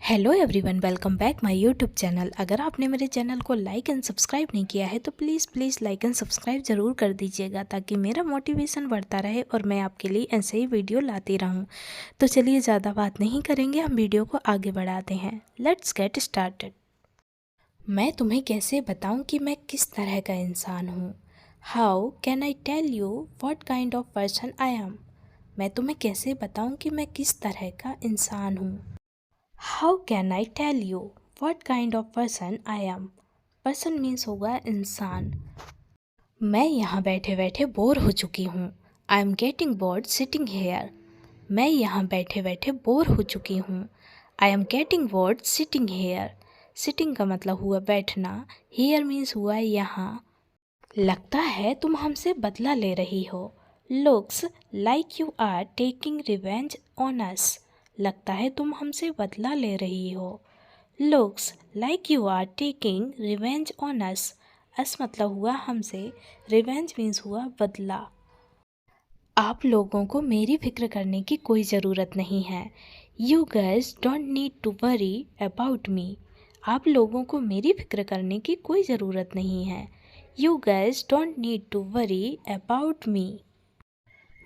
Hello everyone, welcome back my YouTube channel. अगर आपने मेरे चैनल को लाइक एंड सब्सक्राइब नहीं किया है तो प्लीज़ लाइक एंड सब्सक्राइब ज़रूर कर दीजिएगा ताकि मेरा मोटिवेशन बढ़ता रहे और मैं आपके लिए ऐसे ही वीडियो लाती रहूं। तो चलिए ज़्यादा बात नहीं करेंगे, हम वीडियो को आगे बढ़ाते हैं। Let's get started. मैं तुम्हें कैसे बताऊं कि मैं किस तरह का इंसान हूं? How can I tell you what kind of person I am? मैं तुम्हें कैसे बताऊं कि मैं किस तरह का इंसान हूं? How can I tell you what kind of person I am? Person means होगा इंसान। मैं यहाँ बैठे बैठे बोर हो चुकी हूँ। I am getting bored sitting here. मैं यहाँ बैठे बैठे बोर हो चुकी हूँ। I am getting bored sitting here. Sitting का मतलब हुआ बैठना। Here means हुआ यहाँ। लगता है तुम हमसे बदला ले रही हो। Looks like you are taking revenge on us. लगता है तुम हमसे बदला ले रही हो। Looks like you are taking revenge on us. us मतलब हुआ हमसे, revenge means हुआ बदला। आप लोगों को मेरी फिक्र करने की कोई ज़रूरत नहीं है। You guys don't need to worry about me. आप लोगों को मेरी फिक्र करने की कोई ज़रूरत नहीं है। You guys don't need to worry about me.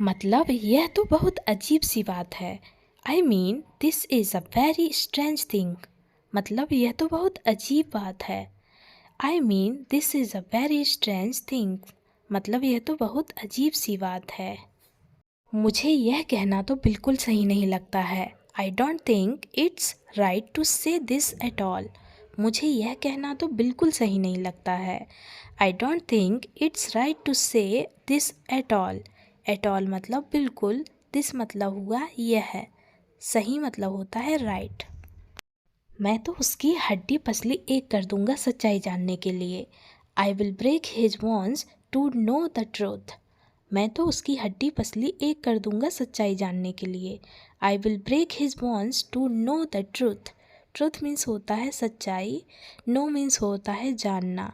मतलब यह तो बहुत अजीब सी बात है। I mean, this is a very strange thing. मतलब यह तो बहुत अजीब बात है। I mean, this is a very strange thing. मतलब यह तो बहुत अजीब सी बात है। मुझे यह कहना तो बिल्कुल सही नहीं लगता है। I don't think it's right to say this at all. मुझे यह कहना तो बिल्कुल सही नहीं लगता है। I don't think it's right to say this at all. At all मतलब बिल्कुल, this मतलब हुआ यह है, सही मतलब होता है right. मैं तो उसकी हड्डी पसली एक कर दूंगा सच्चाई जानने के लिए। I will break his bones to know the truth. मैं तो उसकी हड्डी पसली एक कर दूंगा सच्चाई जानने के लिए। I will break his bones to know the truth. Truth means होता है सच्चाई, know means होता है जानना।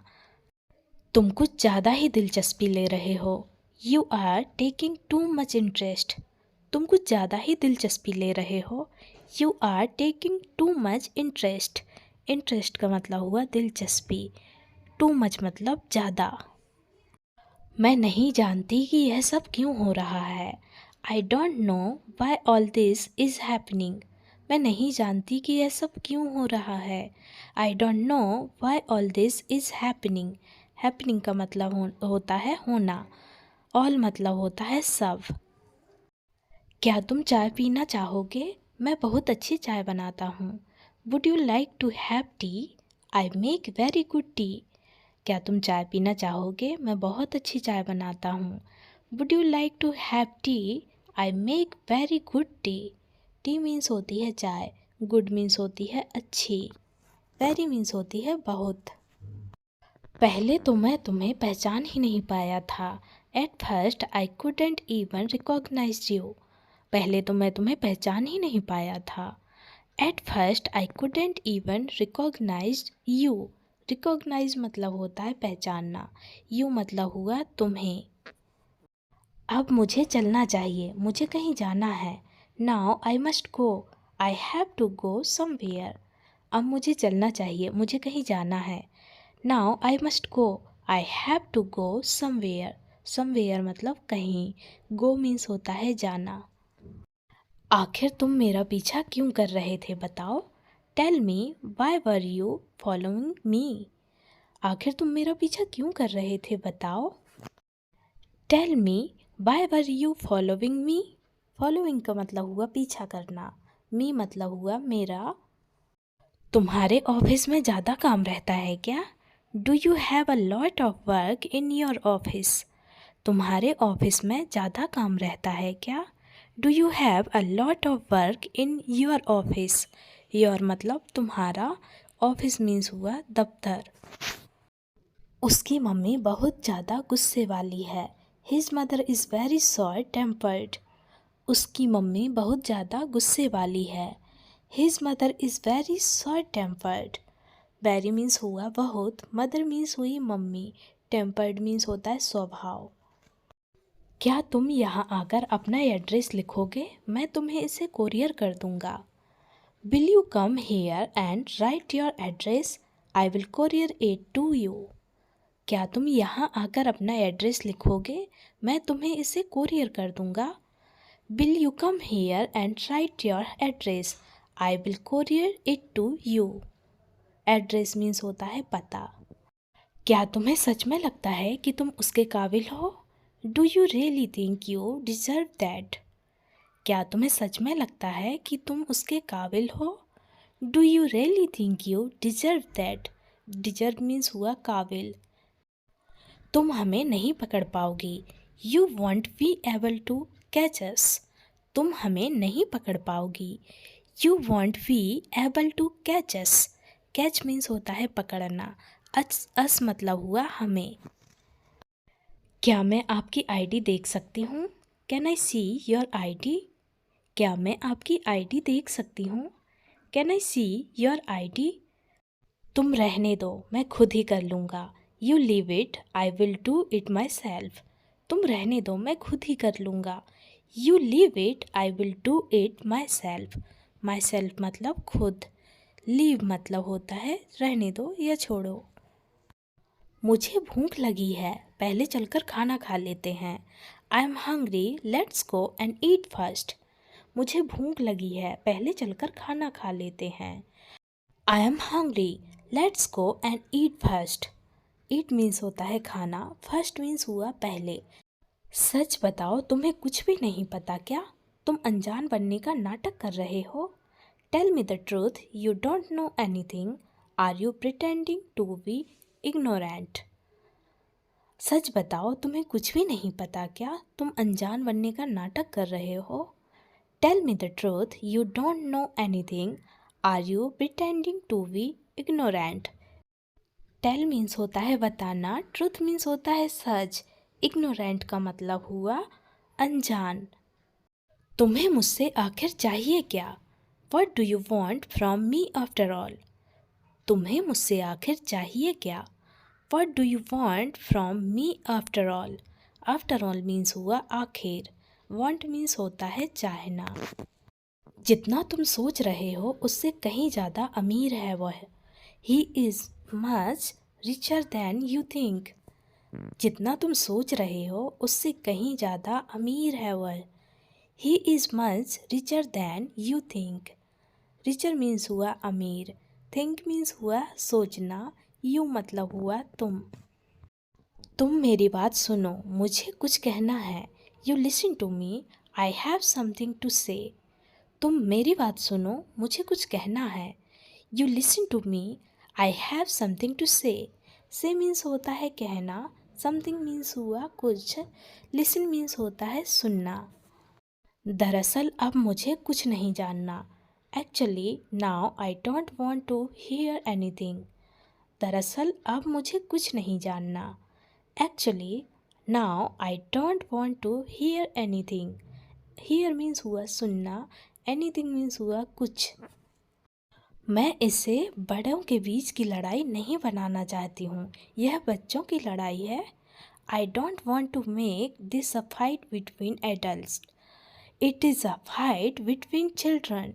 तुम कुछ ज़्यादा ही दिलचस्पी ले रहे हो। You are taking too much interest. तुम कुछ ज़्यादा ही दिलचस्पी ले रहे हो। You are taking too much interest. Interest का मतलब हुआ दिलचस्पी। Too much मतलब ज़्यादा। मैं नहीं जानती कि यह सब क्यों हो रहा है। I don't know why all this is happening. मैं नहीं जानती कि यह सब क्यों हो रहा है। I don't know why all this is happening. Happening का मतलब होता है होना। All मतलब होता है सब। क्या तुम चाय पीना चाहोगे? मैं बहुत अच्छी चाय बनाता हूँ। Would you like to have tea? I make very good tea. क्या तुम चाय पीना चाहोगे? मैं बहुत अच्छी चाय बनाता हूँ। Would you like to have tea? I make very good tea. T means होती है चाय, गुड मीन्स होती है अच्छी, वेरी मीन्स होती है बहुत। पहले तो मैं तुम्हें पहचान ही नहीं पाया था। At first I couldn't even recognize you. पहले तो मैं तुम्हें पहचान ही नहीं पाया था। At first I couldn't even recognize you. Recognize मतलब होता है पहचानना, you मतलब हुआ तुम्हें। अब मुझे चलना चाहिए, मुझे कहीं जाना है। Now I must go. I have to go somewhere. अब मुझे चलना चाहिए, मुझे कहीं जाना है। Now I must go. I have to go somewhere. Somewhere मतलब कहीं। Go means होता है जाना। आखिर तुम मेरा पीछा क्यों कर रहे थे बताओ? Tell me why were you following me? आखिर तुम मेरा पीछा क्यों कर रहे थे बताओ? Tell me why were you following me? Following का मतलब हुआ पीछा करना, me मतलब हुआ मेरा। तुम्हारे ऑफिस में ज़्यादा काम रहता है क्या? Do you have a lot of work in your office? तुम्हारे ऑफिस में ज़्यादा काम रहता है क्या? Do you have a lot of work in your office? Your मतलब तुम्हारा, ऑफिस मीन्स हुआ दफ्तर। उसकी मम्मी बहुत ज़्यादा गुस्से वाली है। His mother is very short tempered. उसकी मम्मी बहुत ज़्यादा गुस्से वाली है। His mother is very short tempered. Very means हुआ बहुत, mother means हुई मम्मी, tempered means होता है स्वभाव। क्या तुम यहाँ आकर अपना एड्रेस लिखोगे? मैं तुम्हें इसे कोरियर कर दूँगा। Will you come here and write your address? I will courier it to you. क्या तुम यहाँ आकर अपना एड्रेस लिखोगे? मैं तुम्हें इसे कोरियर कर दूँगा। Will you come here and write your address? I will courier it to you. Address means होता है पता। क्या तुम्हें सच में लगता है कि तुम उसके काबिल हो? Do you really think you deserve that? क्या तुम्हें सच में लगता है कि तुम उसके काबिल हो? Do you really think you deserve that? Deserve means हुआ काबिल। तुम हमें नहीं पकड़ पाओगी। You won't be able to catch us. तुम हमें नहीं पकड़ पाओगी। You won't be able to catch us. Catch means होता है पकड़ना। अस मतलब हुआ हमें। क्या मैं आपकी आईडी देख सकती हूँ? Can I see your ID? क्या मैं आपकी आईडी देख सकती हूँ? Can I see your ID? तुम रहने दो, मैं खुद ही कर लूँगा। You leave it, I will do it my self. तुम रहने दो, मैं खुद ही कर लूँगा। You leave it, I will do it my self. My self मतलब खुद। लीव मतलब होता है रहने दो या छोड़ो। मुझे भूख लगी है, पहले चलकर खाना खा लेते हैं। I am hungry, let's go and eat first. मुझे भूख लगी है, पहले चलकर खाना खा लेते हैं। I am hungry, let's go and eat first. Eat means होता है खाना, फर्स्ट मीन्स हुआ पहले। सच बताओ, तुम्हें कुछ भी नहीं पता क्या? तुम अनजान बनने का नाटक कर रहे हो। Tell me the truth, you don't know anything. Are you pretending to be ignorant? सच बताओ, तुम्हें कुछ भी नहीं पता क्या? तुम अनजान बनने का नाटक कर रहे हो। Tell me the truth, you don't know anything. Are you pretending to be ignorant? Tell means होता है बताना, ट्रूथ मीन्स होता है सच, इग्नोरेंट का मतलब हुआ अनजान। तुम्हें मुझसे आखिर चाहिए क्या? What do you want from me after all? तुम्हें मुझसे आखिर चाहिए क्या? What do you want from me after all? After all means हुआ आखिर। वॉन्ट मीन्स होता है चाहना। जितना तुम सोच रहे हो उससे कहीं ज़्यादा अमीर है वह। He is much richer than you think. जितना तुम सोच रहे हो उससे कहीं ज़्यादा अमीर है वह। He is much richer than you think. Richer means हुआ अमीर, थिंक मीन्स हुआ सोचना, यू मतलब हुआ तुम मेरी बात सुनो, मुझे कुछ कहना है। You listen to me, I have something to say. तुम मेरी बात सुनो, मुझे कुछ कहना है। You listen to me, I have something to say means होता है कहना, समथिंग मीन्स हुआ कुछ, लिसन मीन्स होता है सुनना। दरअसल अब मुझे कुछ नहीं जानना। Actually now I don't want to hear anything. दरअसल अब मुझे कुछ नहीं जानना। Actually now I don't want to hear anything. Hear means हुआ सुनना, एनीथिंग मीन्स हुआ कुछ। मैं इसे बड़ों के बीच की लड़ाई नहीं बनाना चाहती हूँ, यह बच्चों की लड़ाई है। I don't want to make this a fight between adults, it is a fight between children.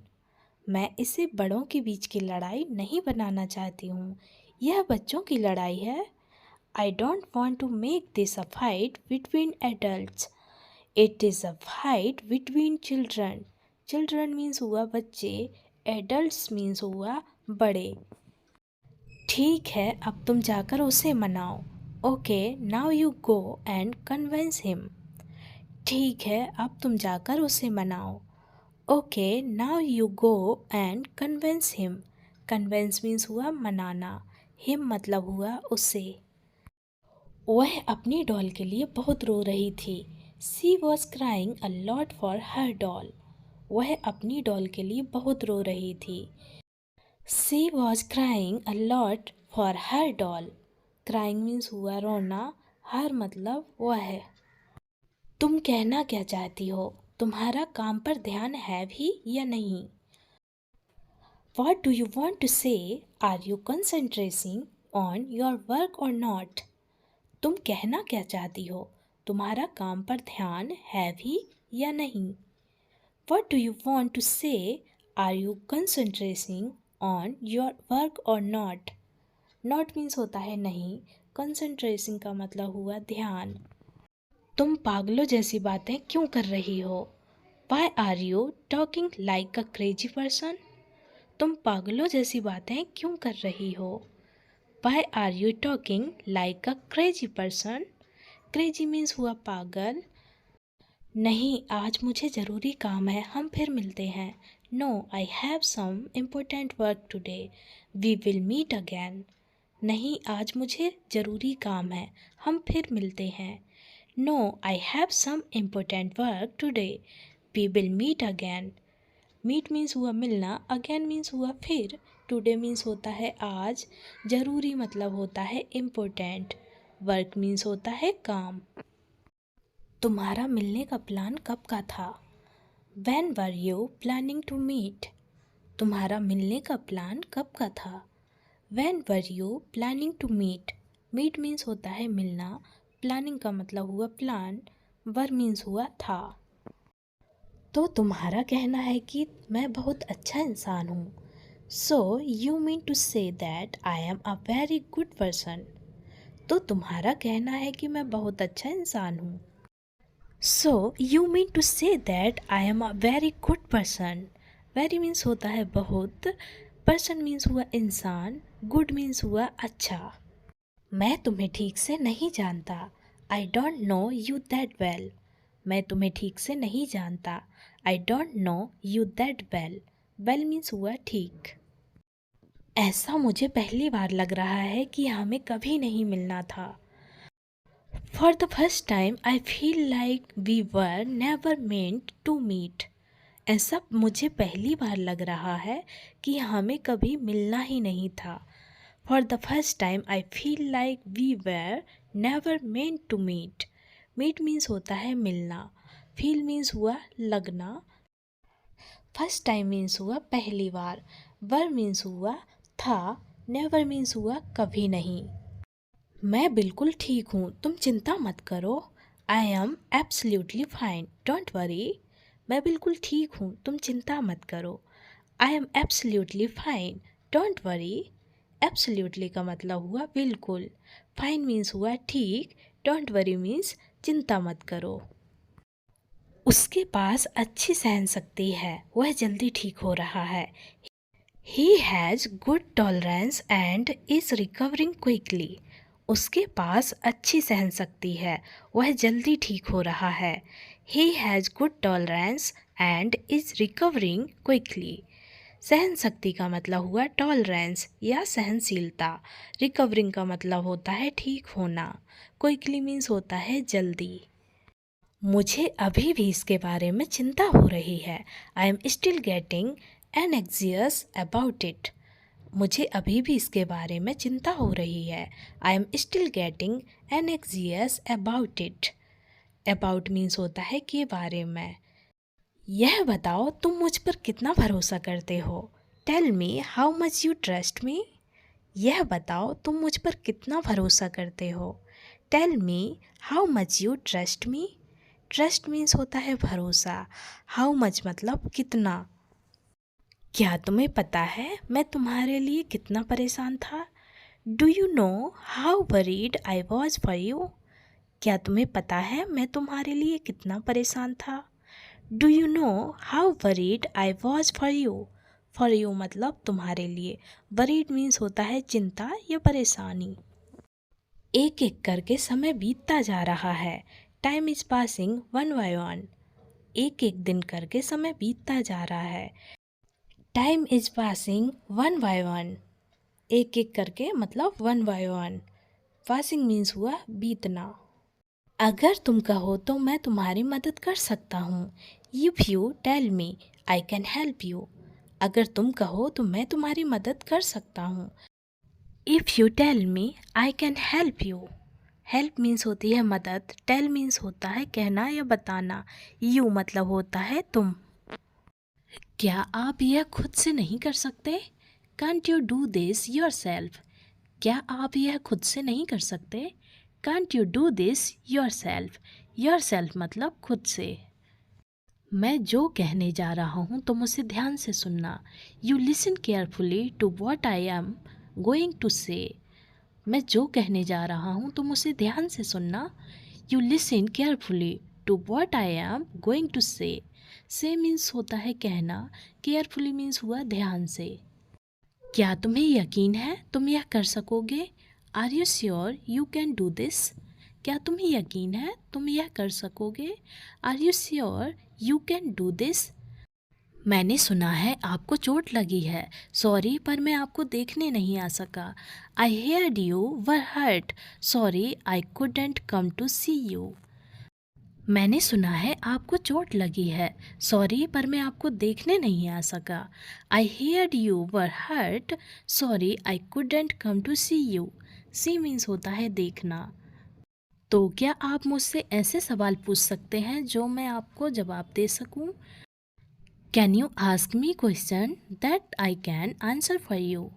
मैं इसे बड़ों के बीच की लड़ाई नहीं बनाना चाहती हूँ, यह बच्चों की लड़ाई है। I don't want to make this a fight between adults, it is a fight between children. Children means हुआ बच्चे, एडल्ट्स मीन्स हुआ बड़े। ठीक है, अब तुम जाकर उसे मनाओ। Okay, now you go and convince him. ठीक है, अब तुम जाकर उसे मनाओ। Okay, now you go and convince him. Convince means हुआ मनाना, हिम मतलब हुआ उसे। वह अपनी डॉल के लिए बहुत रो रही थी। She was crying a lot for her doll. वह अपनी डॉल के लिए बहुत रो रही थी। She was crying a lot for her doll. Crying means हुआ रोना, हर मतलब वह। तुम कहना क्या चाहती हो? तुम्हारा काम पर ध्यान है भी या नहीं? What do you want to say? Are you concentrating on your work or not? तुम कहना क्या चाहती हो? तुम्हारा काम पर ध्यान है भी या नहीं? What do you want to say? Are you concentrating on your work or not. Not means होता है नहीं, कंसंट्रेटिंग का मतलब हुआ ध्यान। तुम पागलों जैसी बातें क्यों कर रही हो। Why are you talking like a crazy person. तुम पागलों जैसी बातें क्यों कर रही हो। Why are you talking like a crazy person. Crazy means हुआ पागल। नहीं, आज मुझे ज़रूरी काम है, हम फिर मिलते हैं। No, I have some important work today, we will meet again. नहीं, आज मुझे ज़रूरी काम है, हम फिर मिलते हैं। No, I have some important work today, we will meet again. Meet means हुआ मिलना, अगैन मीन्स हुआ फिर, टुडे मीन्स होता है आज, ज़रूरी मतलब होता है इम्पोर्टेंट, वर्क मीन्स होता है काम। तुम्हारा मिलने का प्लान कब का था। When were you planning to meet? तुम्हारा मिलने का प्लान कब का था। When were you planning to meet? Meet means होता है मिलना, प्लानिंग का मतलब हुआ प्लान, वर मीन्स हुआ था। तो तुम्हारा कहना है कि मैं बहुत अच्छा इंसान हूँ। So you mean to say that I am a very good person? तो तुम्हारा कहना है कि मैं बहुत अच्छा इंसान हूँ। So you mean to say that I am a very good person? Very means होता है बहुत, person means हुआ इंसान, good means हुआ अच्छा। मैं तुम्हें ठीक से नहीं जानता। I don't know you that well. मैं तुम्हें ठीक से नहीं जानता। I don't know you that well. Well means हुआ ठीक। ऐसा मुझे पहली बार लग रहा है कि हमें कभी नहीं मिलना था। For the first time, I feel like we were never meant to meet. ऐसा मुझे पहली बार लग रहा है कि हमें कभी मिलना ही नहीं था। For the first time, I feel like we were never meant to meet. Meet means होता है मिलना, feel means हुआ लगना, first time means हुआ पहली बार, were means हुआ था, never means हुआ कभी नहीं। मैं बिल्कुल ठीक हूँ, तुम चिंता मत करो। I am absolutely fine, don't worry. मैं बिल्कुल ठीक हूँ, तुम चिंता मत करो। I am absolutely fine, don't worry. Absolutely का मतलब हुआ बिल्कुल, फाइन मीन्स हुआ ठीक, डोंट वरी मीन्स चिंता मत करो। उसके पास अच्छी सहन शक्ति है, वह जल्दी ठीक हो रहा है। He has good tolerance and is recovering quickly. उसके पास अच्छी सहन शक्ति है, वह जल्दी ठीक हो रहा है। He has good tolerance and is recovering quickly. सहन शक्ति का मतलब हुआ टॉलरेंस या सहनशीलता, रिकवरिंग का मतलब होता है ठीक होना, क्विकली मीन्स होता है जल्दी। मुझे अभी भी इसके बारे में चिंता हो रही है। I am still getting anxious about it. मुझे अभी भी इसके बारे में चिंता हो रही है। I am still getting anxious about it. About means होता है के बारे में। यह बताओ तुम मुझ पर कितना भरोसा करते हो। Tell me how much you trust me. यह बताओ तुम मुझ पर कितना भरोसा करते हो। Tell me how much you trust me. Trust means होता है भरोसा, हाउ मच मतलब कितना। क्या तुम्हें पता है मैं तुम्हारे लिए कितना परेशान था। Do you know how worried I was for you. क्या तुम्हें पता है मैं तुम्हारे लिए कितना परेशान था। Do you know how worried I was for you. For you मतलब तुम्हारे लिए, वरीड मीन्स होता है चिंता या परेशानी। एक एक करके समय बीतता जा रहा है। Time is passing one by one. एक एक दिन करके समय बीतता जा रहा है। Time is passing one by one. एक एक करके मतलब one by one. Passing means हुआ बीतना। अगर तुम कहो तो मैं तुम्हारी मदद कर सकता हूँ। If you tell me I can help you. अगर तुम कहो तो मैं तुम्हारी मदद कर सकता हूँ। If you tell me I can help you. Help means होती है मदद, टेल मीन्स होता है कहना या बताना, यू मतलब होता है तुम। क्या आप यह खुद से नहीं कर सकते। Can't you do this your self. क्या आप यह खुद से नहीं कर सकते। Can't you do this your self. Your self मतलब खुद से। मैं जो कहने जा रहा हूँ तुम उसे ध्यान से सुनना। You listen carefully to what I am going to say. मैं जो कहने जा रहा हूँ तुम उसे ध्यान से सुनना। You listen carefully to what I am going to say means होता है कहना, केयरफुली मीन्स हुआ ध्यान से। क्या तुम्हें यकीन है तुम यह कर सकोगे? Are you sure you can do this? क्या तुम्हें यकीन है तुम यह कर सकोगे? Are you sure you can do this? मैंने सुना है आपको चोट लगी है। सॉरी पर मैं आपको देखने नहीं आ सका। I heard you were hurt. Sorry I couldn't come to see you. मैंने सुना है आपको चोट लगी है। सॉरी पर मैं आपको देखने नहीं आ सका। I heard you were hurt. Sorry I couldn't come to see you. See means होता है देखना। तो क्या आप मुझसे ऐसे सवाल पूछ सकते हैं जो मैं आपको जवाब दे सकूं? Can you ask me question that I can answer for you?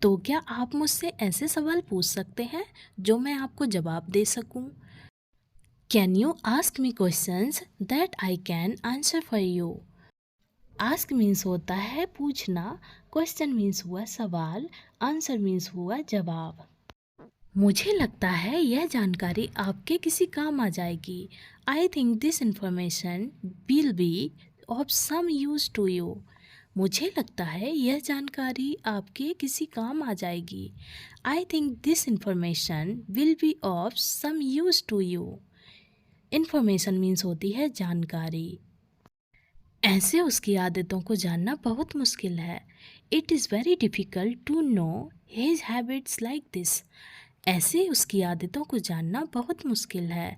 तो क्या आप मुझसे ऐसे सवाल पूछ सकते हैं जो मैं आपको जवाब दे सकूं? Can you ask me questions that I can answer for you? Ask means होता है पूछना, क्वेश्चन मीन्स हुआ सवाल, आंसर मीन्स हुआ जवाब। मुझे लगता है यह जानकारी आपके किसी काम आ जाएगी। I think this information will be of some use to you. मुझे लगता है यह जानकारी आपके किसी काम आ जाएगी। I think this information will be of some use to you. Information means होती है जानकारी। ऐसे उसकी आदतों को जानना बहुत मुश्किल है। It is very difficult to know his habits like this. ऐसे उसकी आदतों को जानना बहुत मुश्किल है।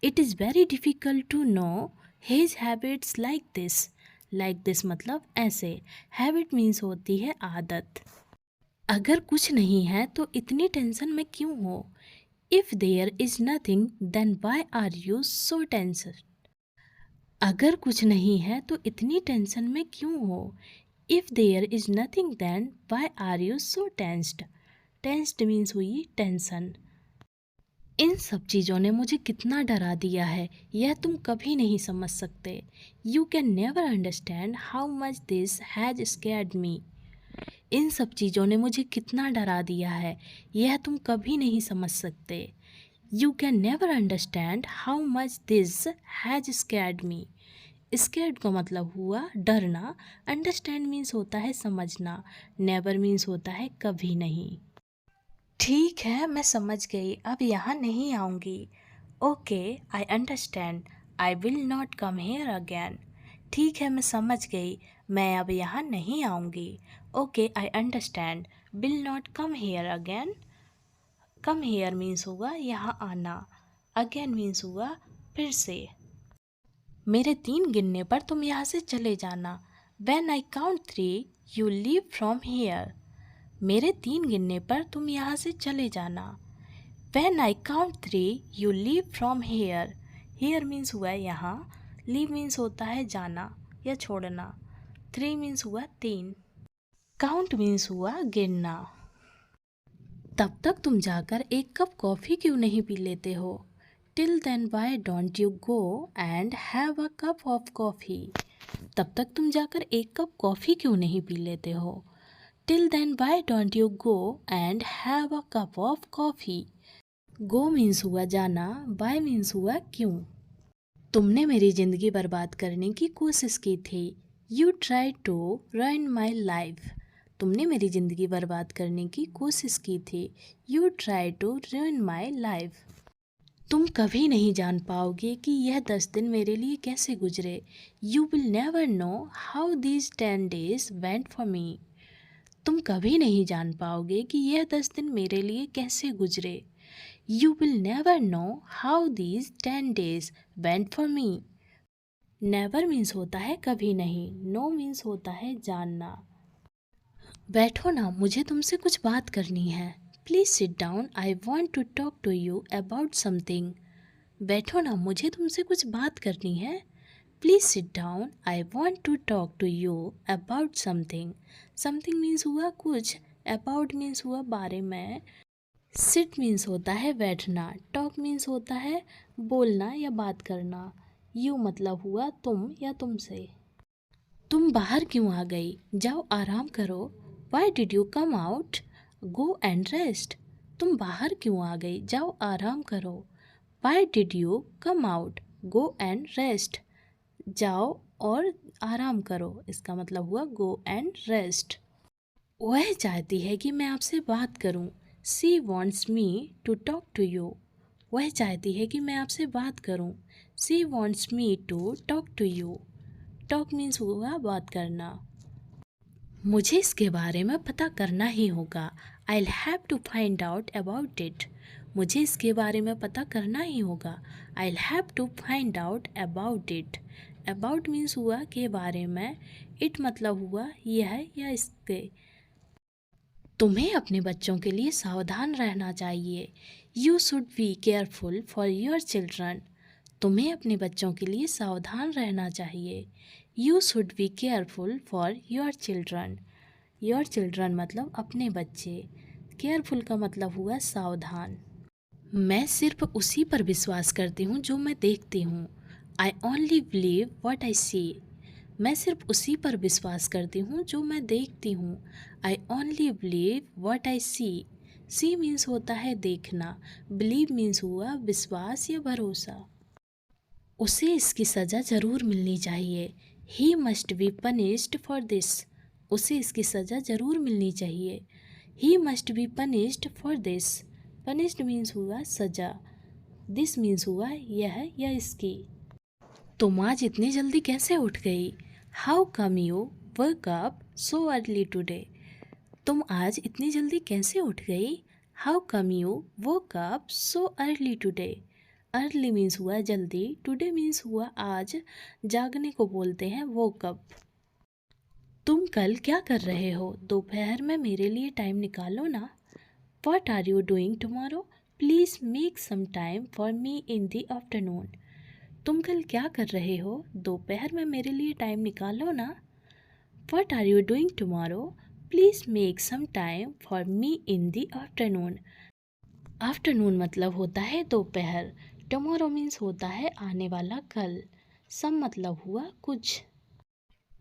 It is very difficult to know his habits like this. Like this मतलब ऐसे। हैबिट मीन्स होती है आदत। अगर कुछ नहीं है तो इतनी टेंशन में क्यों हो? If there is nothing then why are you so tensed? अगर कुछ नहीं है तो इतनी टेंशन में क्यों हो? If there is nothing then why are you so tensed? Tensed means हुई टेंशन। इन सब चीज़ों ने मुझे कितना डरा दिया है यह तुम कभी नहीं समझ सकते। You can never understand how much this has scared me. इन सब चीज़ों ने मुझे कितना डरा दिया है यह तुम कभी नहीं समझ सकते। You can never understand how much this has scared me. Scared का मतलब हुआ डरना। अंडरस्टैंड मीन्स होता है समझना। नेवर मीन्स होता है कभी नहीं। ठीक है मैं समझ गई, अब यहाँ नहीं आऊँगी। Okay I understand, I will not come here again. ठीक है मैं समझ गई, मैं अब यहाँ नहीं आऊँगी। Okay I understand, will not come here again. Come here means होगा यहाँ आना, अगैन मीन्स हुआ फिर से। मेरे 3 गिनने पर तुम यहाँ से चले जाना। When I count 3, you leave from here. मेरे 3 गिनने पर तुम यहाँ से चले जाना। When I count 3, you leave from here. Here means हुआ यहाँ, leave means होता है जाना या छोड़ना, 3 means हुआ 3, count means हुआ गिनना। तब तक तुम जाकर एक कप कॉफ़ी क्यों नहीं पी लेते हो? Till then why don't you go and have a cup of coffee? तब तक तुम जाकर एक कप कॉफ़ी क्यों नहीं पी लेते हो? Till then why don't you go and have a cup of coffee? Go means हुआ जाना, why means हुआ क्यों। तुमने मेरी ज़िंदगी बर्बाद करने की कोशिश की थी। You tried to ruin my life. तुमने मेरी ज़िंदगी बर्बाद करने की कोशिश की थी। You tried to ruin my life. तुम कभी नहीं जान पाओगे कि यह 10 दिन मेरे लिए कैसे गुजरे। You will never know how these 10 days went for me. तुम कभी नहीं जान पाओगे कि यह 10 दिन मेरे लिए कैसे गुजरे। You will never know how these 10 days went for me. Never means होता है कभी नहीं, नो मीन्स होता है जानना। बैठो ना, मुझे तुमसे कुछ बात करनी है। Please sit down, I want to talk to you about something. बैठो ना, मुझे तुमसे कुछ बात करनी है। Please sit down, I want to talk to you about something. Something means हुआ कुछ, अबाउट मीन्स हुआ बारे में। सिट मीन्स होता है बैठना, टॉक मीन्स होता है बोलना या बात करना। यू मतलब हुआ तुम या तुमसे। तुम बाहर क्यों आ गई? जाओ आराम करो। Why did you come out? Go and rest. तुम बाहर क्यों आ गई? जाओ आराम करो। Why did you come out? Go and rest. जाओ और आराम करो, इसका मतलब हुआ गो एंड रेस्ट। वह चाहती है कि मैं आपसे बात करूं। She wants me to talk to you. वह चाहती है कि मैं आपसे बात करूं। She wants me to talk to you. Talk means हुआ बात करना। मुझे इसके बारे में पता करना ही होगा। I will have to find out about it. मुझे इसके बारे में पता करना ही होगा। I will have to find out about it. About means हुआ के बारे में, इट मतलब हुआ यह या इसके। तुम्हें अपने बच्चों के लिए सावधान रहना चाहिए। You should be careful for your children. तुम्हें अपने बच्चों के लिए सावधान रहना चाहिए। You should be careful for your children. Your children मतलब अपने बच्चे। केयरफुल का मतलब हुआ सावधान। मैं सिर्फ उसी पर विश्वास करती हूँ जो मैं देखती हूँ। I only believe what I see. मैं सिर्फ उसी पर विश्वास करती हूँ जो मैं देखती हूँ। I only believe what I see. See means होता है देखना। बिलीव मीन्स हुआ विश्वास या भरोसा। उसे इसकी सज़ा ज़रूर मिलनी चाहिए। He must be punished for this. उसे इसकी सज़ा ज़रूर मिलनी चाहिए। He must be punished for this. Punished means हुआ सज़ा। दिस मीन्स हुआ यह या इसकी। तुम आज इतनी जल्दी कैसे उठ गई? How come you work up so early today. तुम आज इतनी जल्दी कैसे उठ गई? How come you work up so early today. Early means हुआ जल्दी, टुडे मीन्स हुआ आज। जागने को बोलते हैं वोक अप। तुम कल क्या कर रहे हो? दोपहर में मेरे लिए टाइम निकालो ना। What are you doing tomorrow? Please make some time for me in the afternoon. तुम कल क्या कर रहे हो? दोपहर में मेरे लिए टाइम निकालो ना। What are you doing tomorrow? Please make some time for me in the afternoon. Afternoon मतलब होता है दोपहर। टुमारो मीन्स होता है आने वाला कल। सम मतलब हुआ कुछ।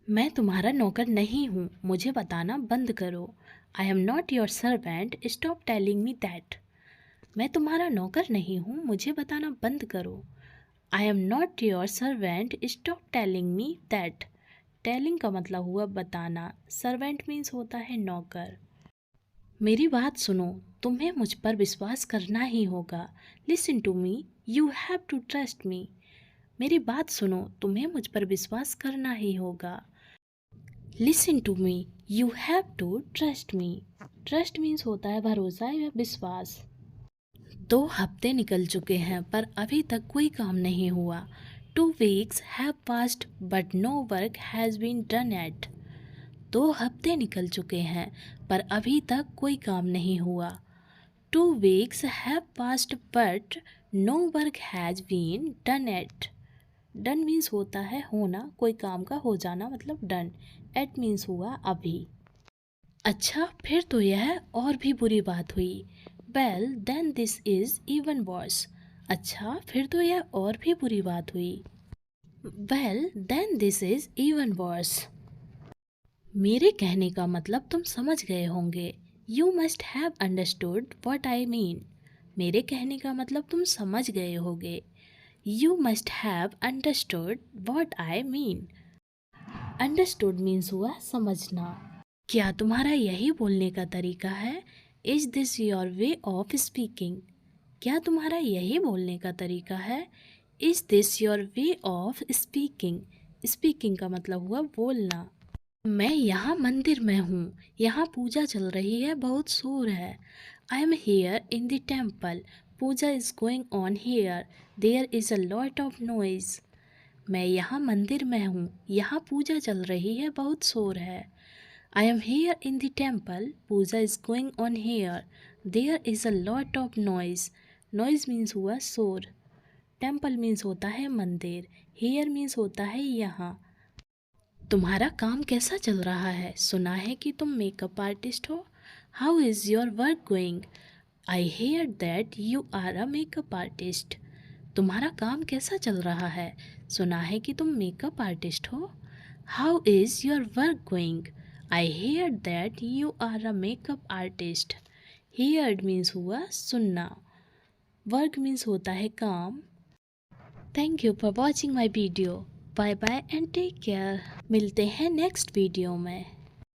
मैं तुम्हारा नौकर नहीं हूँ, मुझे बताना बंद करो। I am not your servant, stop telling me that. मैं तुम्हारा नौकर नहीं हूँ, मुझे बताना बंद करो। I am not your servant, stop telling me that. Telling का मतलब हुआ बताना। सर्वेंट मीन्स होता है नौकर। मेरी बात सुनो, तुम्हें मुझ पर विश्वास करना ही होगा। Listen to me, you have to trust me. मेरी बात सुनो, तुम्हें मुझ पर विश्वास करना ही होगा। Listen to me, you have to trust me. Trust means होता है भरोसा या विश्वास। 2 हफ्ते निकल चुके हैं पर अभी तक कोई काम नहीं हुआ। 2 weeks have passed but no work has been done yet. 2 हफ्ते निकल चुके हैं पर अभी तक कोई काम नहीं हुआ। 2 weeks have passed but no work has been done yet. Done means होता है होना, कोई काम का हो जाना मतलब डन। एट मीन्स हुआ अभी। अच्छा, फिर तो यह और भी बुरी बात हुई। Well then this is even worse. अच्छा, फिर तो यह और भी बुरी बात हुई। Well then this is even worse. मेरे कहने का मतलब तुम समझ गए होंगे। You must have understood what I mean. मेरे कहने का मतलब तुम समझ गए होगे। You must have understood what I mean. Understood means हुआ समझना। क्या तुम्हारा यही बोलने का तरीका है? Is this your way of speaking. क्या तुम्हारा यही बोलने का तरीका है? Is this your way of speaking. Speaking का मतलब हुआ बोलना। मैं यहाँ मंदिर में हूँ, यहाँ पूजा चल रही है, बहुत शोर है। I am here in the temple, puja is going on here, there is a lot of noise. मैं यहाँ मंदिर में हूँ, यहाँ पूजा चल रही है, बहुत शोर है। I am here in the temple, puja is going on here, there is a lot of noise. Noise means हुआ शोर। टेम्पल मीन्स होता है मंदिर। हेयर मीन्स होता है यहाँ। तुम्हारा काम कैसा चल रहा है? सुना है कि तुम मेकअप आर्टिस्ट हो। How is your work going? I hear that you are a makeup artist. तुम्हारा काम कैसा चल रहा है? सुना है कि तुम मेकअप आर्टिस्ट हो। How is your work going? I hear that you are a makeup artist. Heard means हुआ सुनना, वर्क मीन्स होता है काम। Thank you for watching my video. Bye bye and take care. मिलते हैं नेक्स्ट वीडियो में।